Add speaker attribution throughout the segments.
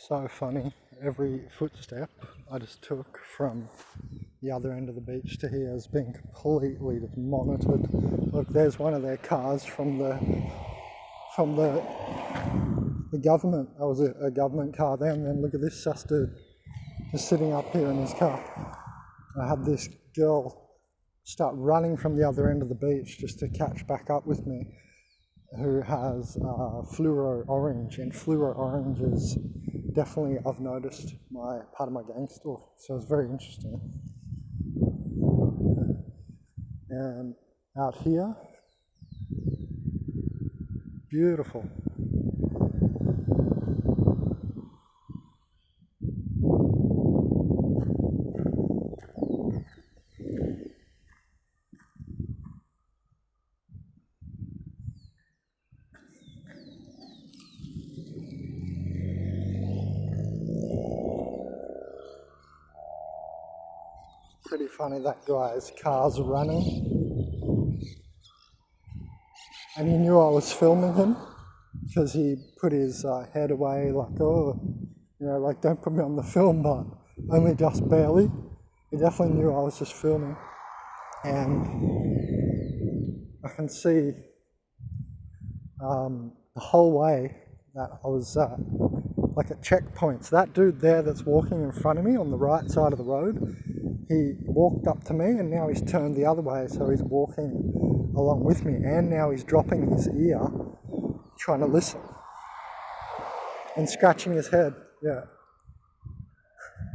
Speaker 1: So funny. Every footstep I just took from the other end of the beach to here has been completely just monitored. Look, there's one of their cars from the government. That was a government car there, and then look at this sus dude just sitting up here in his car. I had this girl start running from the other end of the beach just to catch back up with me, who has fluoro orange, and fluoro orange is definitely, I've noticed, part of my gang story, so it's very interesting. And out here, beautiful. Pretty funny, that guy's car's running and he knew I was filming him because he put his head away like, oh, you know, like don't put me on the film, but only just barely. He definitely knew I was just filming, and I can see the whole way that I was like at checkpoints. That dude there that's walking in front of me on the right side of the road, he walked up to me and now he's turned the other way, so he's walking along with me, and now he's dropping his ear, trying to listen, and scratching his head. Yeah,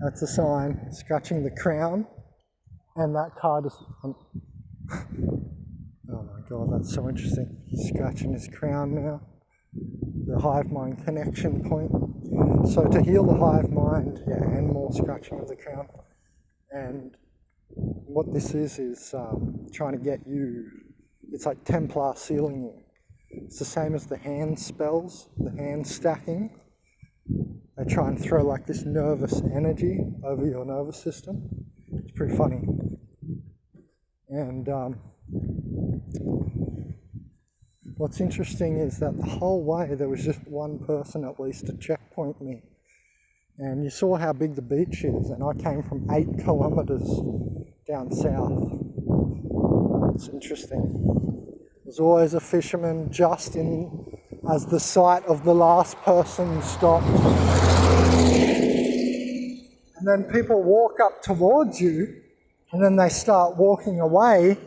Speaker 1: that's a sign. Scratching the crown, and that car just... Oh my god, that's so interesting. He's scratching his crown now. The hive mind connection point. So to heal the hive mind, yeah, and more scratching of the crown. And what this is trying to get you, it's like Templar sealing you. It's the same as the hand spells, the hand stacking. They try and throw like this nervous energy over your nervous system. It's pretty funny. And what's interesting is that the whole way there was just one person at least to checkpoint me. And you saw how big the beach is, and I came from 8 kilometers down south. It's interesting. There's always a fisherman just in as the sight of the last person stopped. And then people walk up towards you, and then they start walking away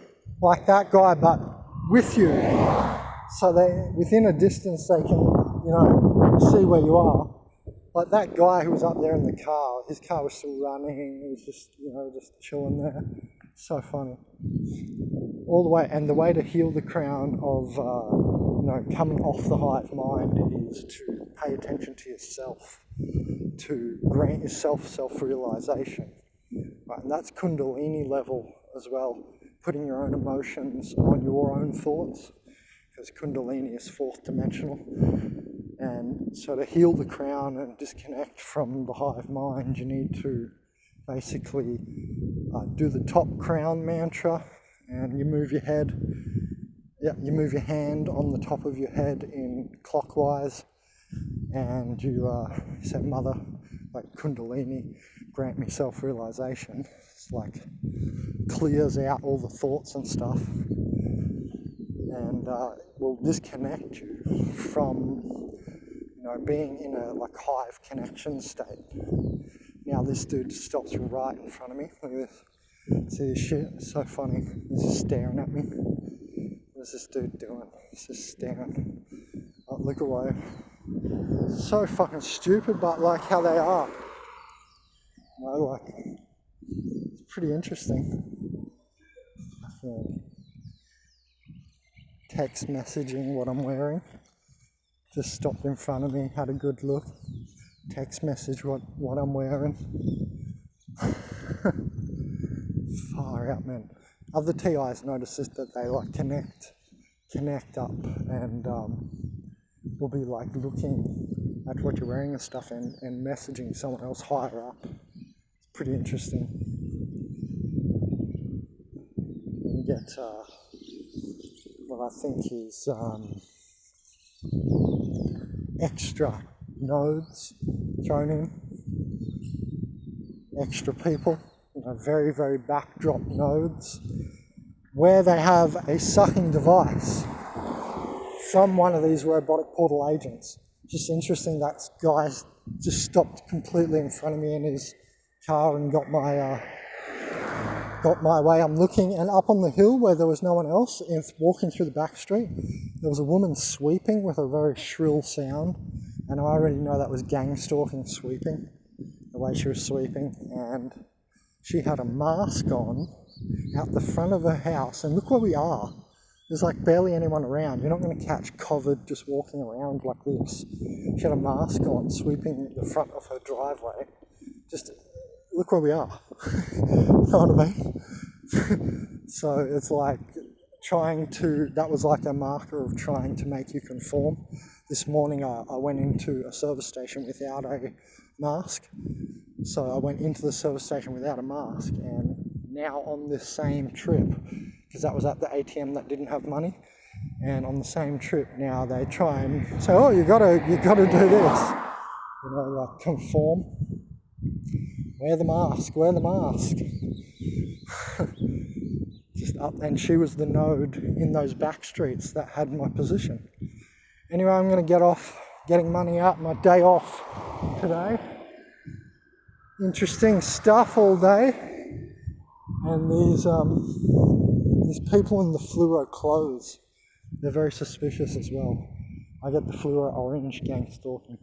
Speaker 1: like that guy, but with you. So they, within a distance, they can, you know, see where you are. Like that guy who was up there in the car, his car was still running, he was just, you know, just chilling there. So funny. All the way, and the way to heal the crown of, you know, coming off the hive mind is to pay attention to yourself, to grant yourself self-realization. Right, and that's Kundalini level as well, putting your own emotions on your own thoughts, because Kundalini is 4th dimensional. And so to heal the crown and disconnect from the hive mind, you need to basically do the top crown mantra, and you move your head. Yeah, you move your hand on the top of your head in clockwise, and you say, Mother, like Kundalini, grant me self-realization. It's like clears out all the thoughts and stuff, and will disconnect you from, you know, being in a like hive connection state. Now this dude stops right in front of me. Look at this. See this shit? It's so funny. He's just staring at me. What's this dude doing? He's just staring. Oh, look away. So fucking stupid, but like how they are. You know, like, it's pretty interesting. Text messaging what I'm wearing. Just stopped in front of me, had a good look. Text message what I'm wearing. Far out, man. Other TIs notices that they like connect up, and will be like looking at what you're wearing and stuff, and messaging someone else higher up. It's pretty interesting. You get what I think is extra nodes thrown in. Extra people, very, very backdrop nodes, where they have a sucking device from one of these robotic portal agents. Just interesting that guy just stopped completely in front of me in his car and got my way. I'm looking, and up on the hill where there was no one else, walking through the back street, there was a woman sweeping with a very shrill sound, and I already know that was gang stalking sweeping, the way she was sweeping, and she had a mask on out the front of her house, and look where we are. There's like barely anyone around. You're not going to catch COVID just walking around like this. She had a mask on, sweeping the front of her driveway. Just look where we are. You know what I mean? So it's like that was like a marker of trying to make you conform. This morning I went into a service station without a mask. So I went into the service station without a mask, and now on this same trip, because that was at the ATM that didn't have money, and on the same trip now they try and say, oh, you gotta do this, like conform. Wear the mask. Just up, and she was the node in those back streets that had my position. Anyway, I'm gonna get off, getting money out, my day off today. Interesting stuff all day, and these people in the fluoro clothes, they're very suspicious as well. I get the fluoro orange gang stalking.